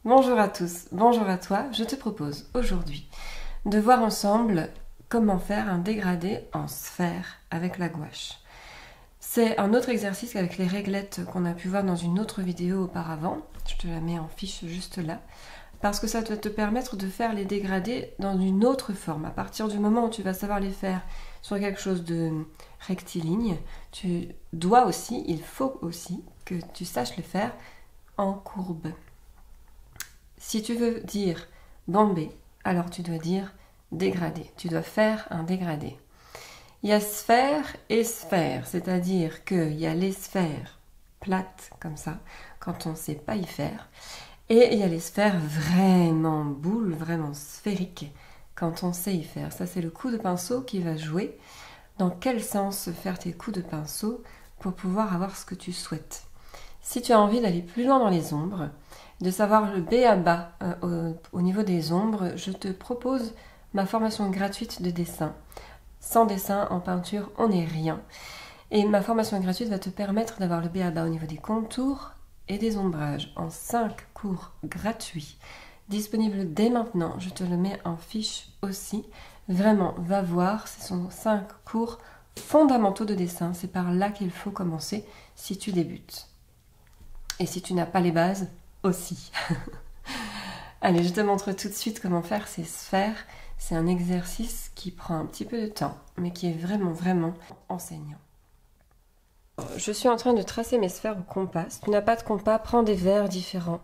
Bonjour à tous, bonjour à toi. Je te propose aujourd'hui de voir ensemble comment faire un dégradé en sphère avec la gouache. C'est un autre exercice qu'avec les réglettes qu'on a pu voir dans une autre vidéo auparavant. Je te la mets en fiche juste là. Parce que ça va te permettre de faire les dégradés dans une autre forme. À partir du moment où tu vas savoir les faire sur quelque chose de rectiligne, il faut aussi que tu saches les faire en courbe. Si tu veux dire bombé, alors tu dois dire dégradé. Tu dois faire un dégradé. Il y a sphère et sphère, c'est-à-dire qu'il y a les sphères plates comme ça, quand on ne sait pas y faire, et il y a les sphères vraiment boules, vraiment sphériques, quand on sait y faire. Ça, c'est le coup de pinceau qui va jouer. Dans quel sens faire tes coups de pinceau pour pouvoir avoir ce que tu souhaites. Si tu as envie d'aller plus loin dans les ombres, de savoir le b.a.-ba au niveau des ombres, je te propose ma formation gratuite de dessin. Sans dessin, en peinture, on n'est rien. Et ma formation gratuite va te permettre d'avoir le b.a.-ba au niveau des contours et des ombrages en 5 cours gratuits. Disponible dès maintenant, je te le mets en fiche aussi. Vraiment, va voir, ce sont 5 cours fondamentaux de dessin. C'est par là qu'il faut commencer si tu débutes. Et si tu n'as pas les bases, aussi. Allez, je te montre tout de suite comment faire ces sphères. C'est un exercice qui prend un petit peu de temps, mais qui est vraiment enseignant. Je suis en train de tracer mes sphères au compas. Si tu n'as pas de compas, prends des verres différents.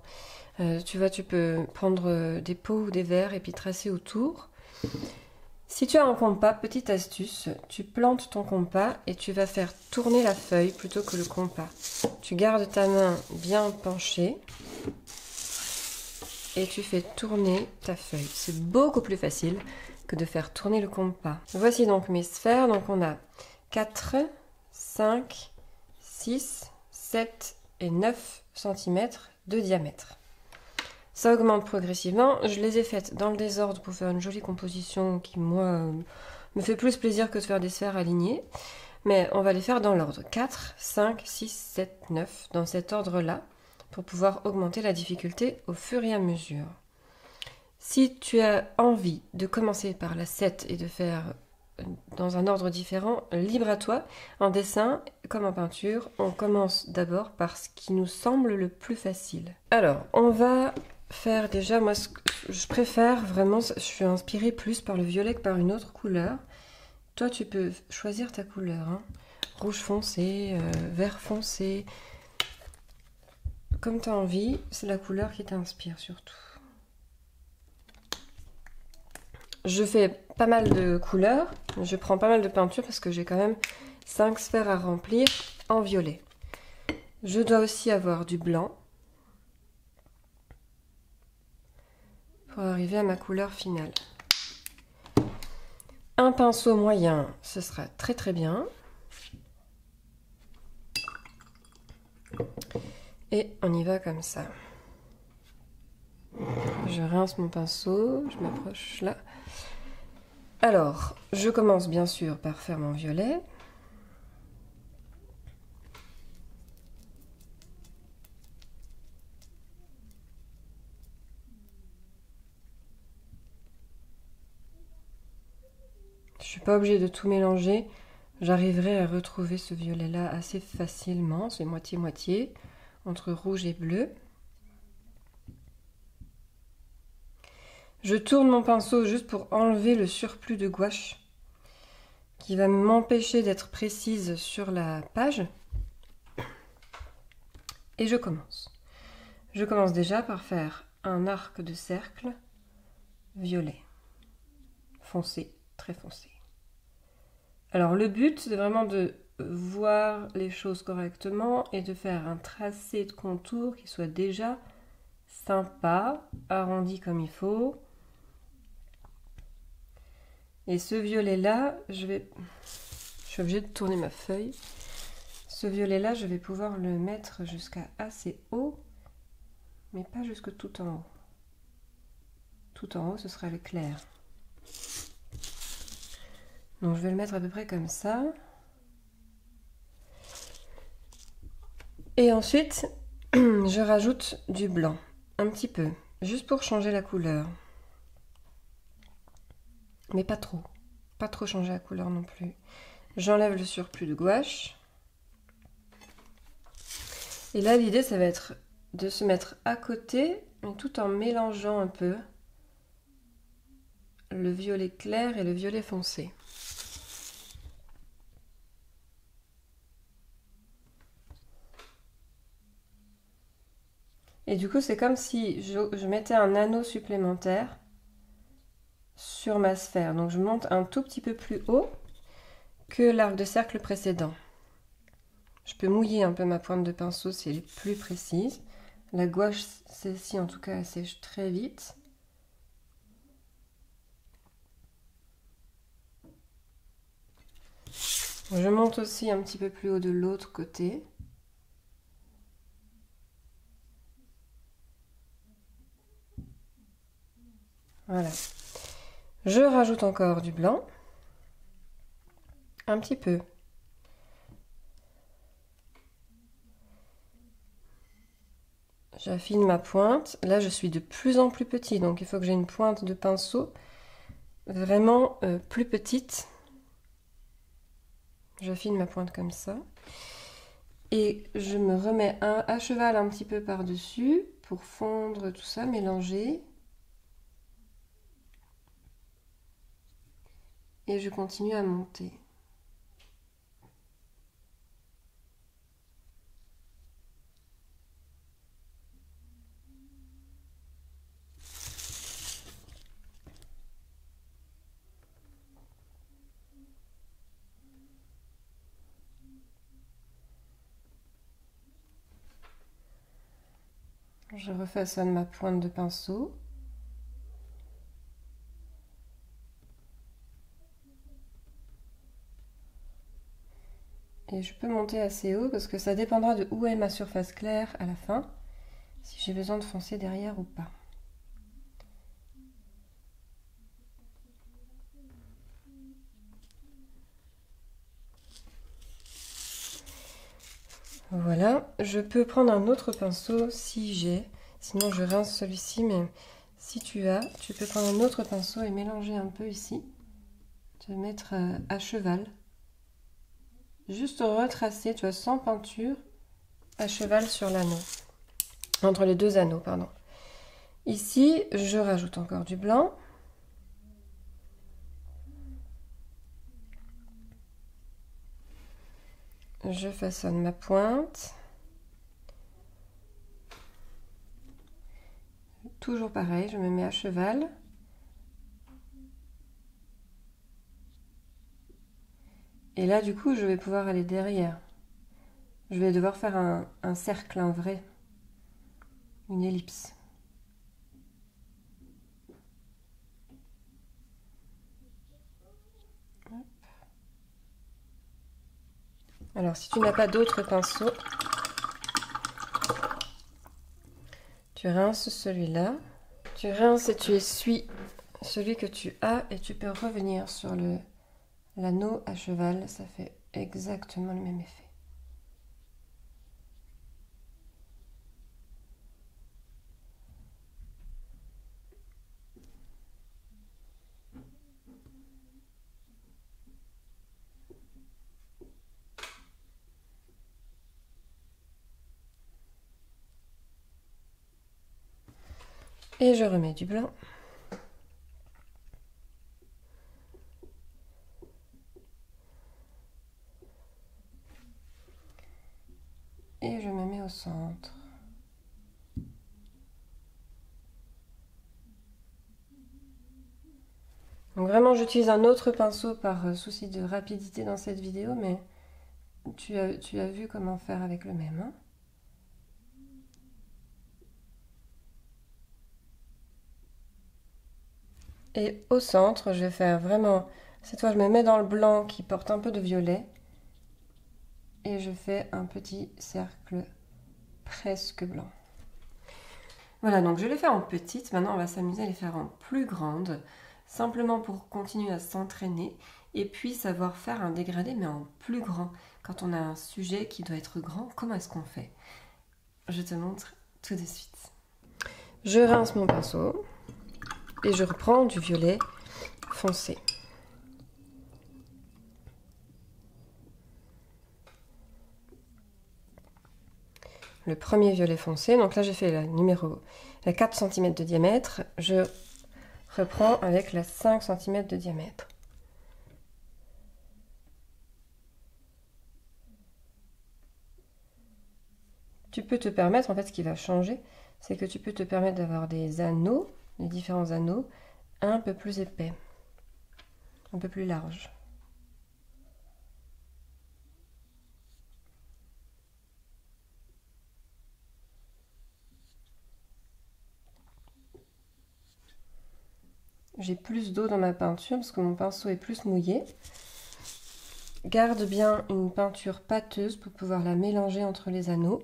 Tu vois, tu peux prendre des pots ou des verres et puis tracer autour. Si tu as un compas, petite astuce, tu plantes ton compas et tu vas faire tourner la feuille plutôt que le compas. Tu gardes ta main bien penchée et tu fais tourner ta feuille. C'est beaucoup plus facile que de faire tourner le compas. Voici donc mes sphères. Donc on a 4, 5, 6, 7 et 9 cm de diamètre. Ça augmente progressivement. Je les ai faites dans le désordre pour faire une jolie composition qui, moi, me fait plus plaisir que de faire des sphères alignées. Mais on va les faire dans l'ordre 4, 5, 6, 7, 9, dans cet ordre-là, pour pouvoir augmenter la difficulté au fur et à mesure. Si tu as envie de commencer par la 7 et de faire dans un ordre différent, libre à toi. En dessin, comme en peinture, on commence d'abord par ce qui nous semble le plus facile. Alors, on va faire déjà, moi ce que je préfère vraiment, je suis inspirée plus par le violet que par une autre couleur. Toi tu peux choisir ta couleur, hein. Rouge foncé, vert foncé, comme tu as envie, c'est la couleur qui t'inspire surtout. Je fais pas mal de couleurs, je prends pas mal de peinture parce que j'ai quand même 5 sphères à remplir en violet. Je dois aussi avoir du blanc pour arriver à ma couleur finale. Un pinceau moyen, ce sera très bien. Et on y va comme ça. Je rince mon pinceau, je m'approche là. Alors, je commence bien sûr par faire mon violet. Je suis pas obligée de tout mélanger. J'arriverai à retrouver ce violet-là assez facilement. C'est moitié-moitié, entre rouge et bleu. Je tourne mon pinceau juste pour enlever le surplus de gouache qui va m'empêcher d'être précise sur la page. Et je commence. Je commence déjà par faire un arc de cercle violet, foncé, très foncé. Alors le but, c'est vraiment de voir les choses correctement et de faire un tracé de contour qui soit déjà sympa, arrondi comme il faut. Et ce violet-là, je suis obligée de tourner ma feuille. Ce violet-là, je vais pouvoir le mettre jusqu'à assez haut, mais pas jusque tout en haut. Tout en haut, ce sera le clair. Donc je vais le mettre à peu près comme ça. Et ensuite, je rajoute du blanc, un petit peu, juste pour changer la couleur. Mais pas trop. Pas trop changer la couleur non plus. J'enlève le surplus de gouache. Et là, l'idée, ça va être de se mettre à côté, tout en mélangeant un peu le violet clair et le violet foncé. Et du coup, c'est comme si je mettais un anneau supplémentaire sur ma sphère. Donc je monte un tout petit peu plus haut que l'arc de cercle précédent. Je peux mouiller un peu ma pointe de pinceau si elle est plus précise. La gouache, celle-ci en tout cas, elle sèche très vite. Je monte aussi un petit peu plus haut de l'autre côté. Voilà. Je rajoute encore du blanc. Un petit peu. J'affine ma pointe. Là, je suis de plus en plus petit, donc il faut que j'ai une pointe de pinceau vraiment plus petite. J'affine ma pointe comme ça. Et je me remets à cheval un petit peu par-dessus pour fondre tout ça, mélanger. Et je continue à monter. Je refaçonne ma pointe de pinceau. Et je peux monter assez haut parce que ça dépendra de où est ma surface claire à la fin, si j'ai besoin de foncer derrière ou pas. Voilà, je peux prendre un autre pinceau si j'ai, sinon je rince celui-ci, mais si tu as, tu peux prendre un autre pinceau et mélanger un peu ici, te mettre à cheval, juste retracer, tu vois, sans peinture, à cheval sur l'anneau, entre les deux anneaux, pardon. Ici, je rajoute encore du blanc. Je façonne ma pointe. Toujours pareil, je me mets à cheval. Et là, du coup, je vais pouvoir aller derrière. Je vais devoir faire un cercle, un vrai. Une ellipse. Hop. Alors, si tu n'as pas d'autres pinceaux, tu rinces celui-là. Tu rinces et tu essuies celui que tu as et tu peux revenir sur l'anneau à cheval. Ça fait exactement le même effet. Et je remets du blanc. Et je me mets au centre. Donc vraiment, j'utilise un autre pinceau par souci de rapidité dans cette vidéo, mais tu as vu comment faire avec le même. Hein. Et au centre, je vais faire vraiment... Cette fois, je me mets dans le blanc qui porte un peu de violet. Et je fais un petit cercle presque blanc. Voilà, donc je les fais en petites. Maintenant, on va s'amuser à les faire en plus grandes. Simplement pour continuer à s'entraîner. Et puis savoir faire un dégradé, mais en plus grand. Quand on a un sujet qui doit être grand, comment est-ce qu'on fait? Je te montre tout de suite. Je rince mon pinceau et je reprends du violet foncé. Le premier violet foncé, donc là j'ai fait la 4 cm de diamètre, je reprends avec la 5 cm de diamètre. Tu peux te permettre, en fait ce qui va changer, c'est que tu peux te permettre d'avoir des anneaux, des différents anneaux, un peu plus épais, un peu plus larges. J'ai plus d'eau dans ma peinture parce que mon pinceau est plus mouillé. Garde bien une peinture pâteuse pour pouvoir la mélanger entre les anneaux.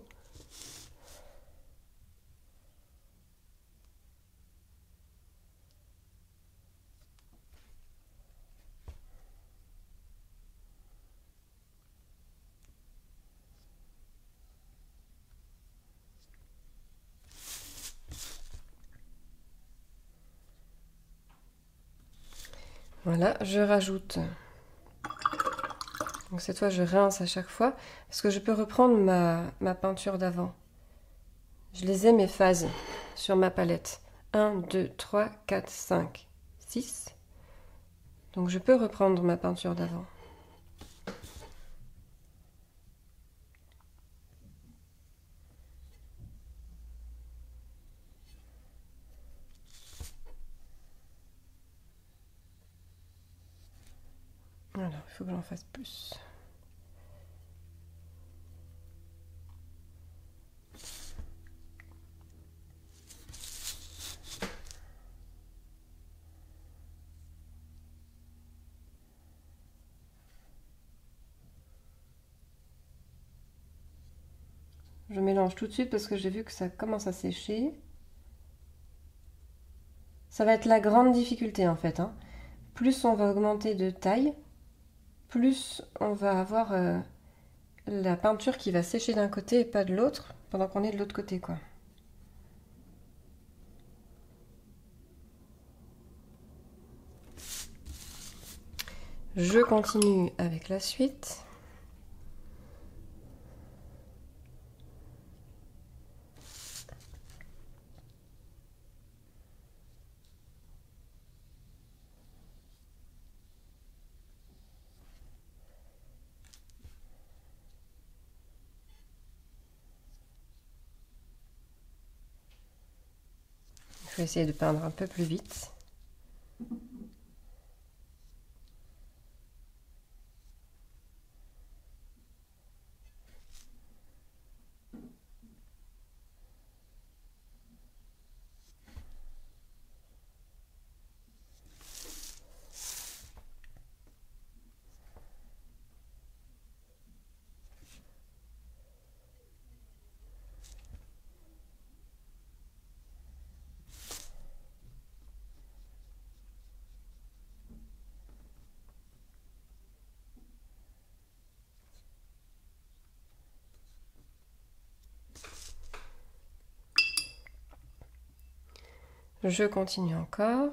Voilà, je rajoute. Donc cette fois, je rince à chaque fois parce que je peux reprendre ma peinture d'avant. Je les ai mes phases sur ma palette. 1, 2, 3, 4, 5, 6. Donc je peux reprendre ma peinture d'avant. Alors, il faut que j'en fasse plus. Je mélange tout de suite parce que j'ai vu que ça commence à sécher. Ça va être la grande difficulté en fait, hein. Plus on va augmenter de taille, plus on va avoir la peinture qui va sécher d'un côté et pas de l'autre, pendant qu'on est de l'autre côté, quoi. Je continue avec la suite. Il faut essayer de peindre un peu plus vite. Je continue encore.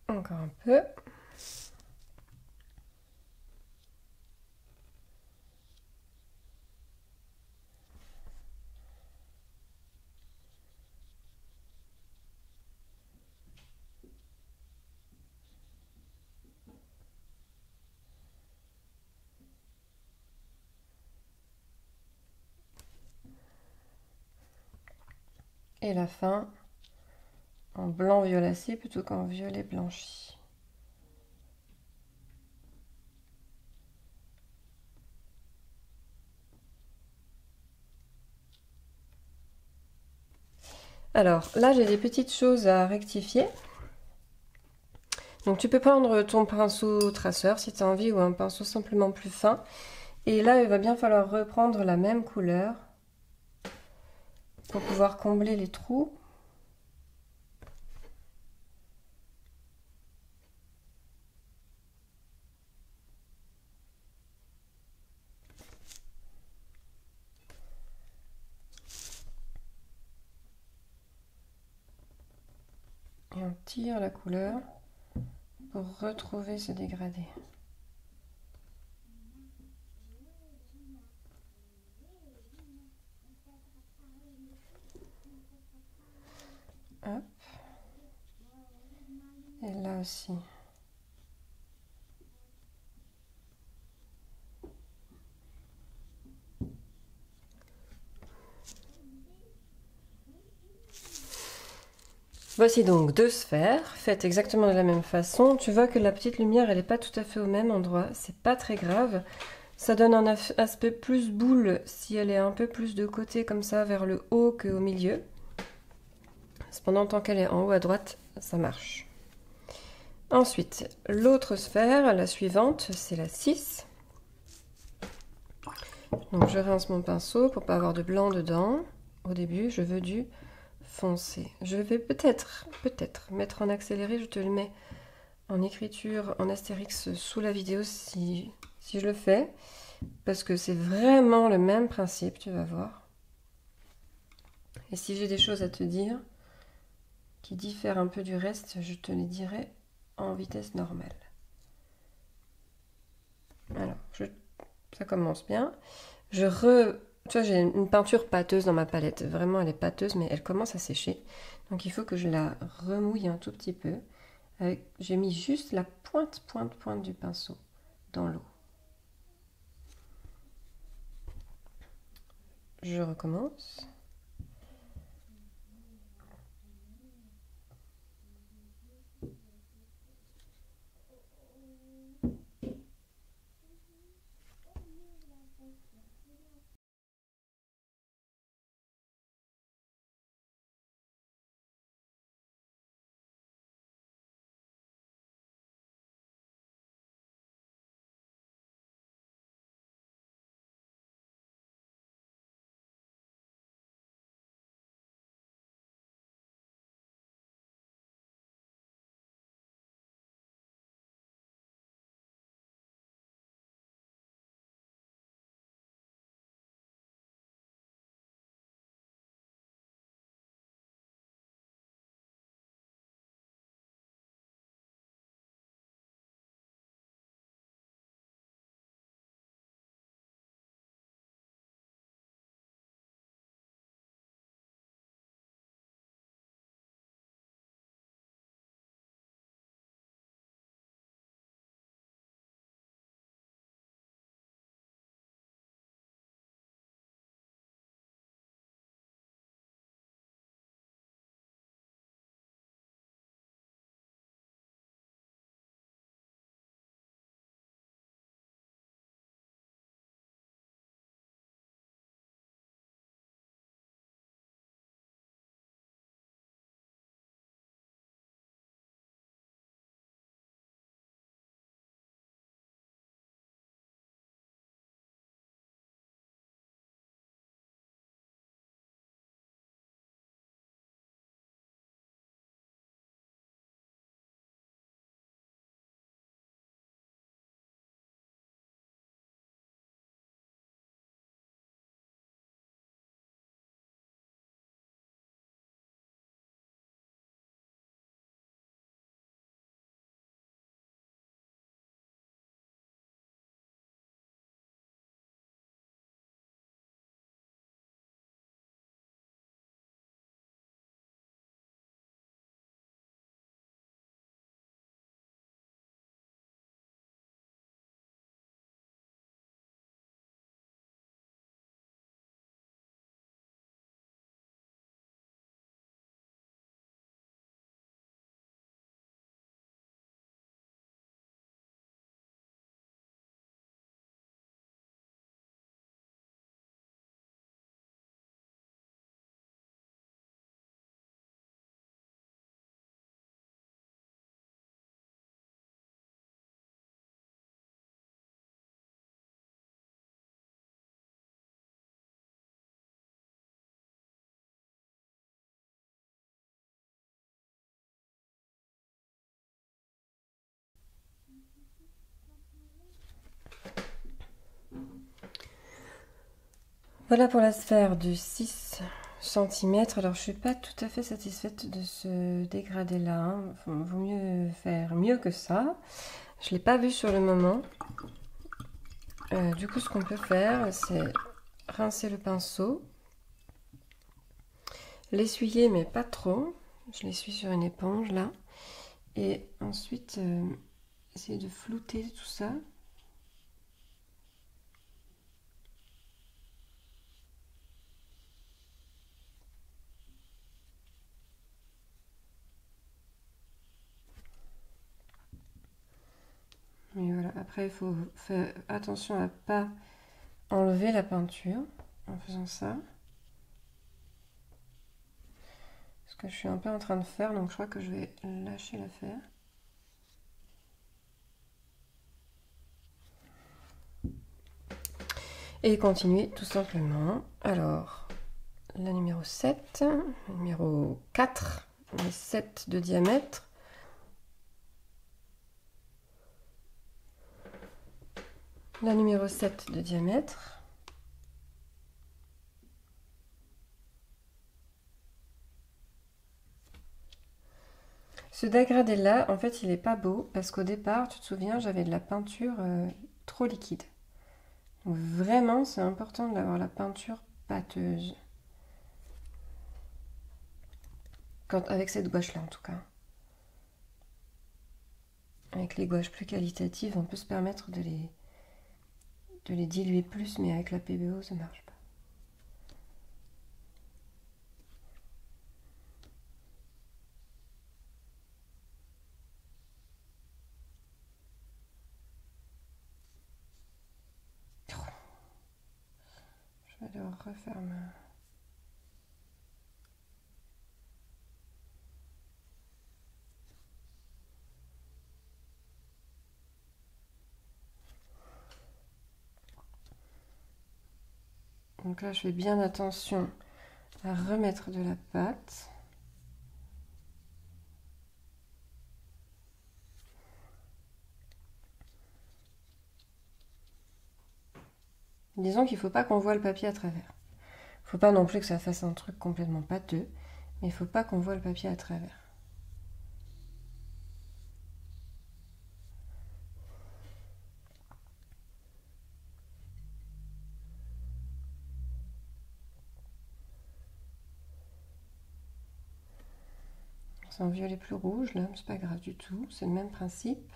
Encore un peu. Et la fin en blanc violacé plutôt qu'en violet blanchi. Alors là, j'ai des petites choses à rectifier. Donc tu peux prendre ton pinceau traceur si tu as envie ou un pinceau simplement plus fin. Et là, il va bien falloir reprendre la même couleur pour pouvoir combler les trous. Et on tire la couleur pour retrouver ce dégradé. Hop. Et là aussi. Voici donc deux sphères, faites exactement de la même façon. Tu vois que la petite lumière, elle n'est pas tout à fait au même endroit. C'est pas très grave. Ça donne un aspect plus boule si elle est un peu plus de côté comme ça, vers le haut qu'au milieu. Cependant, tant qu'elle est en haut à droite, ça marche. Ensuite, l'autre sphère, la suivante, c'est la 6. Donc je rince mon pinceau pour pas avoir de blanc dedans. Au début, je veux du foncé. Je vais peut-être mettre en accéléré, je te le mets en écriture, en astérix sous la vidéo si je le fais, parce que c'est vraiment le même principe, tu vas voir. Et si j'ai des choses à te dire qui diffèrent un peu du reste, je te les dirai en vitesse normale. Alors, ça commence bien. Tu vois, j'ai une peinture pâteuse dans ma palette. Vraiment, elle est pâteuse, mais elle commence à sécher. Donc, il faut que je la remouille un tout petit peu. J'ai mis juste la pointe du pinceau dans l'eau. Je recommence. Voilà pour la sphère du 6 cm. Alors je suis pas tout à fait satisfaite de ce dégradé là, hein. Vaut mieux faire mieux que ça. Je l'ai pas vu sur le moment. Du coup ce qu'on peut faire, c'est rincer le pinceau, l'essuyer mais pas trop. Je l'essuie sur une éponge là. Et ensuite essayer de flouter tout ça. Et voilà. Après, il faut faire attention à ne pas enlever la peinture en faisant ça. Ce que je suis un peu en train de faire, donc je crois que je vais lâcher l'affaire. Et continuer tout simplement. Alors, la numéro 7, la numéro 4, les 7 de diamètre. La numéro 7 de diamètre. Ce dégradé là, en fait, il est pas beau parce qu'au départ, tu te souviens, j'avais de la peinture trop liquide. Donc vraiment, c'est important d'avoir la peinture pâteuse. Avec cette gouache là en tout cas. Avec les gouaches plus qualitatives, on peut se permettre de les diluer plus, mais avec la PBO, ça marche pas. Je vais devoir refaire ma... Donc là, je fais bien attention à remettre de la pâte. Disons qu'il ne faut pas qu'on voit le papier à travers. Il ne faut pas non plus que ça fasse un truc complètement pâteux, mais il ne faut pas qu'on voit le papier à travers. C'est un violet plus rouge, là, c'est pas grave du tout, c'est le même principe.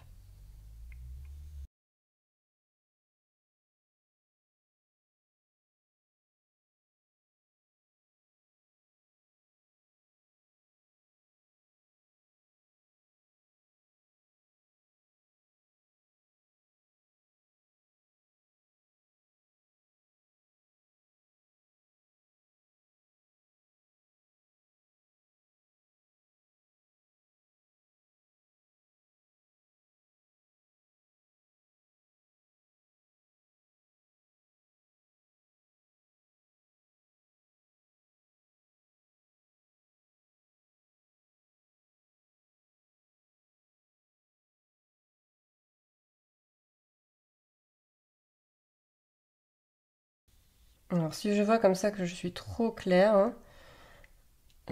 Alors si je vois comme ça que je suis trop claire, hein,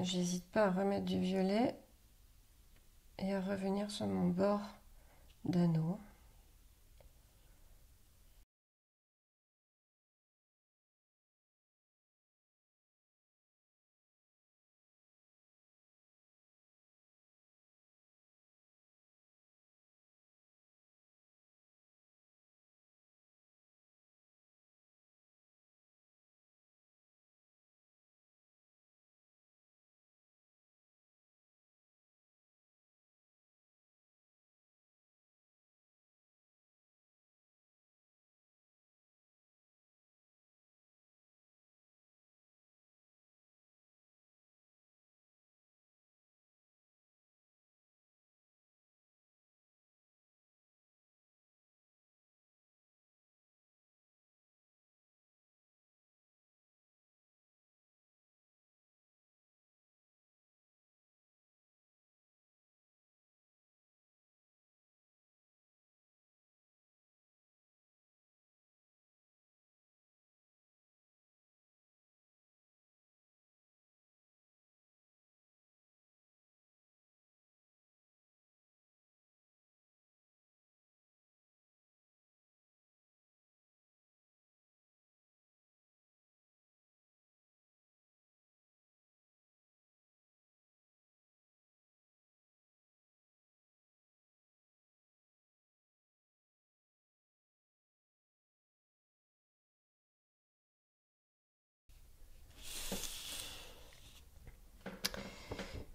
j'hésite pas à remettre du violet et à revenir sur mon bord d'anneau.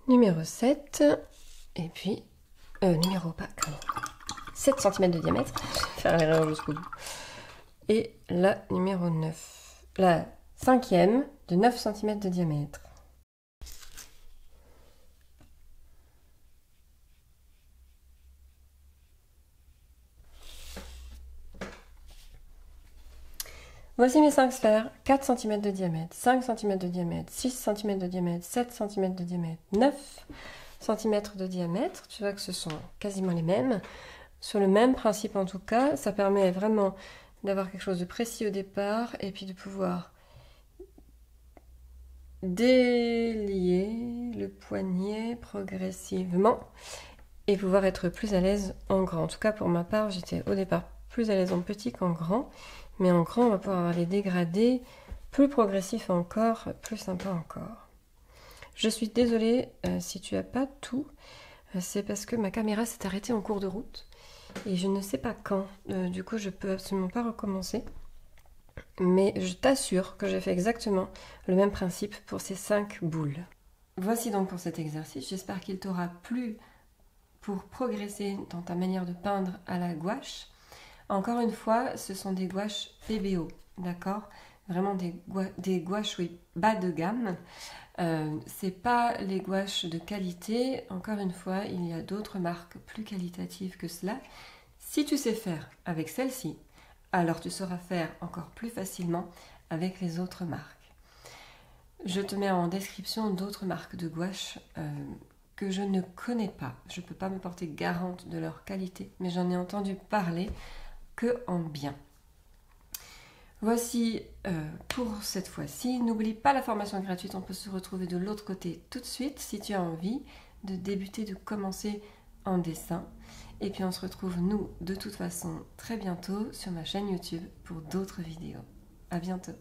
Numéro 7. Et puis, numéro pas, 7 cm de diamètre. Je vais faire l'erreur jusqu'au bout. Et la numéro 9. La 5e de 9 cm de diamètre. Voici mes 5 sphères, 4 cm de diamètre, 5 cm de diamètre, 6 cm de diamètre, 7 cm de diamètre, 9 cm de diamètre. Tu vois que ce sont quasiment les mêmes. Sur le même principe en tout cas, ça permet vraiment d'avoir quelque chose de précis au départ et puis de pouvoir délier le poignet progressivement et pouvoir être plus à l'aise en grand. En tout cas pour ma part, j'étais au départ plus à l'aise en petit qu'en grand. Mais en grand, on va pouvoir avoir les dégradés plus progressifs encore, plus sympa encore. Je suis désolée si tu n'as pas tout. C'est parce que ma caméra s'est arrêtée en cours de route. Et je ne sais pas quand. Du coup, je ne peux absolument pas recommencer. Mais je t'assure que j'ai fait exactement le même principe pour ces 5 boules. Voici donc pour cet exercice. J'espère qu'il t'aura plu pour progresser dans ta manière de peindre à la gouache. Encore une fois, ce sont des gouaches PBO, d'accord? Vraiment des gouaches, oui, bas de gamme. C'est pas les gouaches de qualité. Encore une fois, il y a d'autres marques plus qualitatives que cela. Si tu sais faire avec celle-ci, alors tu sauras faire encore plus facilement avec les autres marques. Je te mets en description d'autres marques de gouache que je ne connais pas. Je ne peux pas me porter garante de leur qualité, mais j'en ai entendu parler que en bien. Voici pour cette fois-ci. N'oublie pas la formation gratuite, on peut se retrouver de l'autre côté tout de suite si tu as envie de débuter, de commencer en dessin. Et puis on se retrouve nous de toute façon très bientôt sur ma chaîne YouTube pour d'autres vidéos. À bientôt.